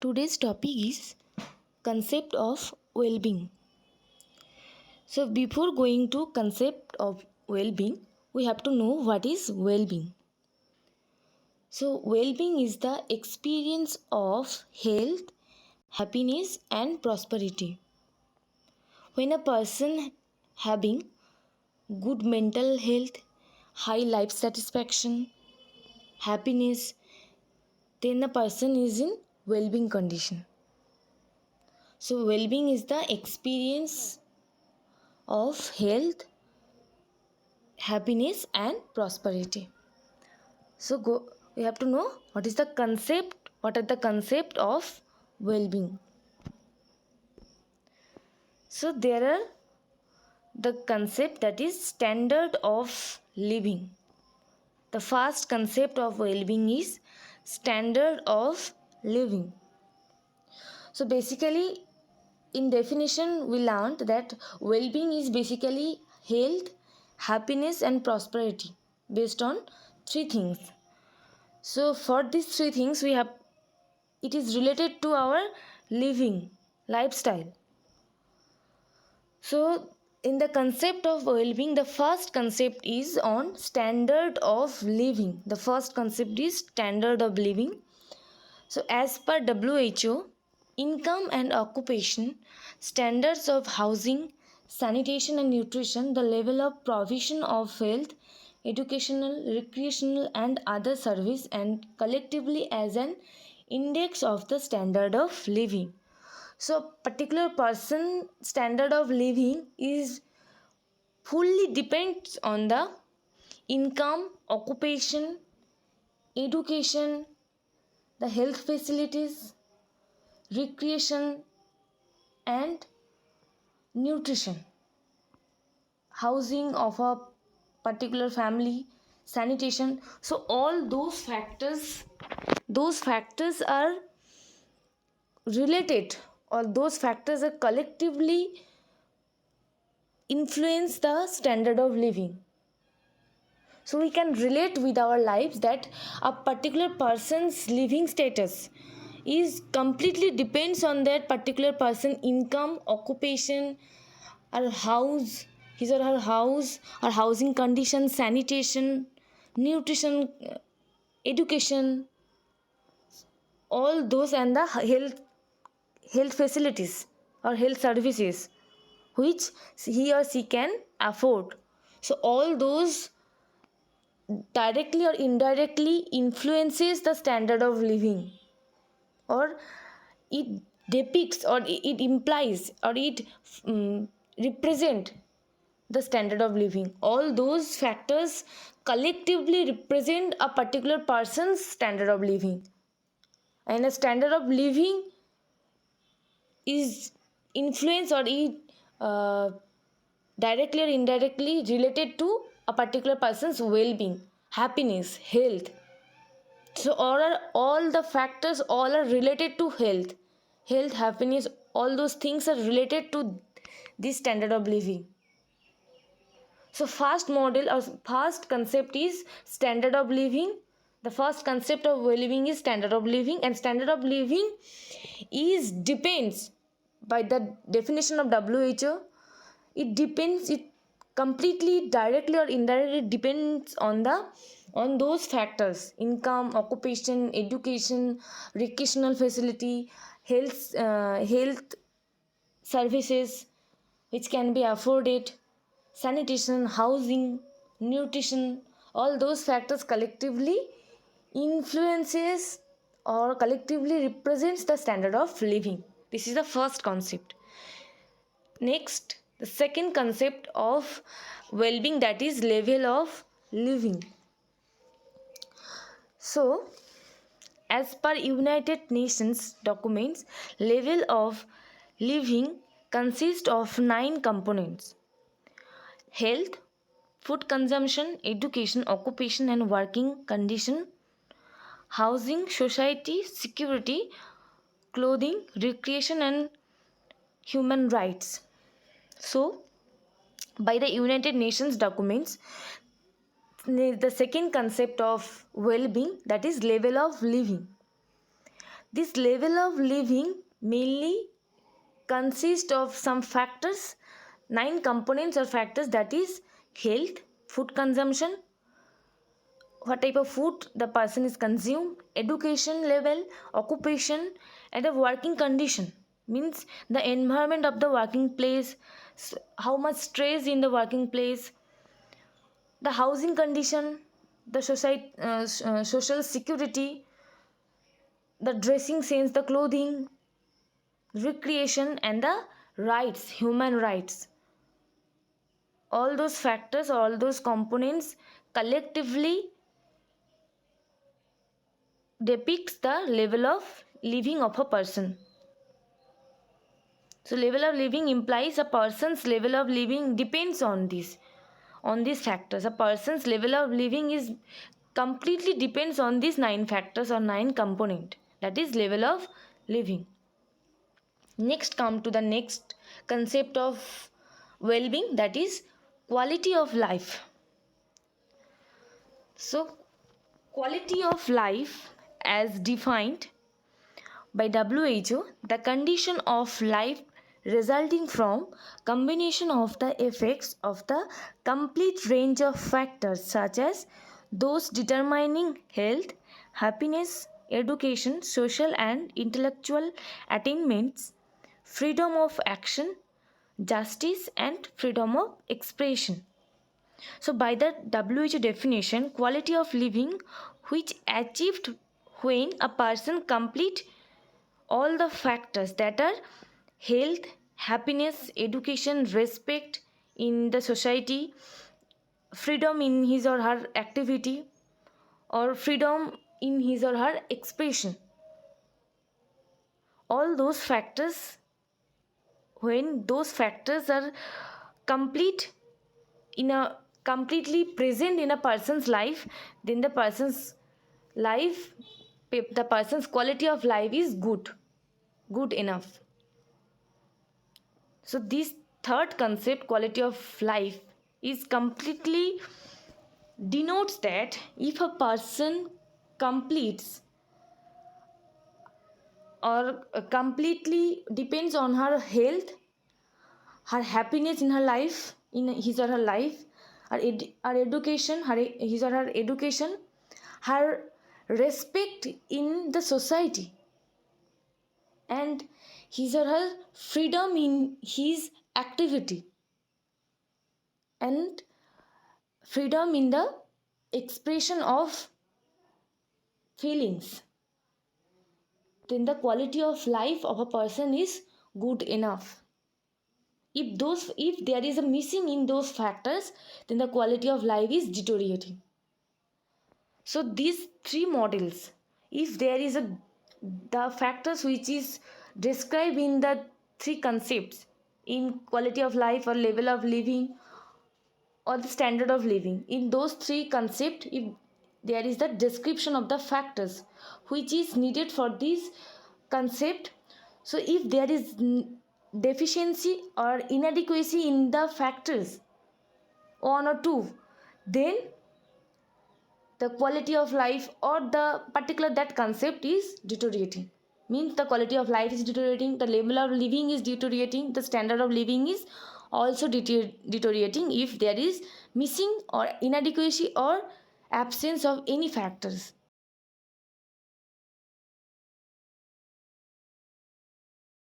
Today's topic is concept of well-being. So before going to concept of well-being, we have to know what is well-being. So well-being is the experience of health, happiness and prosperity. When a person having good mental health, high life satisfaction, happiness, then the person is in well-being condition. So well-being is the experience of health, happiness and prosperity. So we have to know what are the concept of well-being. So there are the concept that is standard of living. The first concept of well-being is standard of living. So basically in definition we learned that well-being is basically health, happiness and prosperity based on three things. So for these three things it is related to our living lifestyle. So in the concept of well-being, the first concept is on standard of living. The first concept is standard of living. So as per WHO, income and occupation, standards of housing, sanitation and nutrition, the level of provision of health, educational, recreational and other service and collectively as an index of the standard of living. So particular person standard of living is fully depends on the income, occupation, education, the health facilities, recreation and nutrition, housing of a particular family, sanitation. So all those factors are related, or those factors are collectively influence the standard of living. So we can relate with our lives that a particular person's living status is completely depends on that particular person income, occupation, or house, his or her house or housing conditions, sanitation, nutrition, education, all those and the health facilities or health services which he or she can afford. So all those directly or indirectly influences the standard of living, or it depicts or it implies or it represent the standard of living. All those factors collectively represent a particular person's standard of living, and a standard of living is influenced or it uh, directly or indirectly related to a particular person's well-being, happiness, health. So all the factors all are related to health, happiness, all those things are related to this standard of living. So first model or first concept is standard of living. The first concept of well-being is standard of living, and standard of living is depends by the definition of WHO. It depends, it completely directly or indirectly depends on those factors: income, occupation, education, recreational facility, health services which can be afforded, sanitation, housing, nutrition. All those factors collectively influences or collectively represents the standard of living. This is the first concept. Next, the second concept of well-being, that is level of living. So as per United Nations documents, level of living consists of 9 components: health, food consumption, education, occupation and working condition, housing, society, security, clothing, recreation and human rights. So by the United Nations documents, the second concept of well-being, that is level of living. This level of living mainly consists of some factors, 9 components or factors, that is health, food consumption, what type of food the person is consumed, education level, occupation, and a working condition, means the environment of the working place, how much stress in the working place, the housing condition, the social security, the dressing sense, the clothing, recreation, and the rights, human rights. All those factors, all those components collectively depicts the level of living of a person. So level of living implies a person's level of living depends on these factors. A person's level of living is completely depends on these 9 factors or 9 component, that is level of living. Next, come to the next concept of well-being, that is quality of life. So quality of life, as defined by WHO, the condition of life resulting from combination of the effects of the complete range of factors such as those determining health, happiness, education, social and intellectual attainments, freedom of action, justice, and freedom of expression. So, by the WHO definition, quality of living which achieved when a person complete all the factors, that are health, happiness, education, respect in the society, freedom in his or her activity, or freedom in his or her expression. All those factors, when those factors are complete in a completely present in a person's life, then the person's life, the person's quality of life is good enough. So this third concept, quality of life, is completely denotes that if a person completes or completely depends on her health, her happiness in her life, in his or her life, her education, his or her education, her respect in the society, and his or her freedom in his activity, and freedom in the expression of feelings, then the quality of life of a person is good enough. If there is a missing in those factors, then the quality of life is deteriorating. So these 3 models, if there is a the factors which is described in the 3 concepts, in quality of life or level of living or the standard of living, in those 3 concepts, if there is the description of the factors which is needed for this concept, so if there is deficiency or inadequacy in the factors 1 or 2, then the quality of life or the particular that concept is deteriorating, means the quality of life is deteriorating, the level of living is deteriorating, the standard of living is also deteriorating if there is missing or inadequacy or absence of any factors.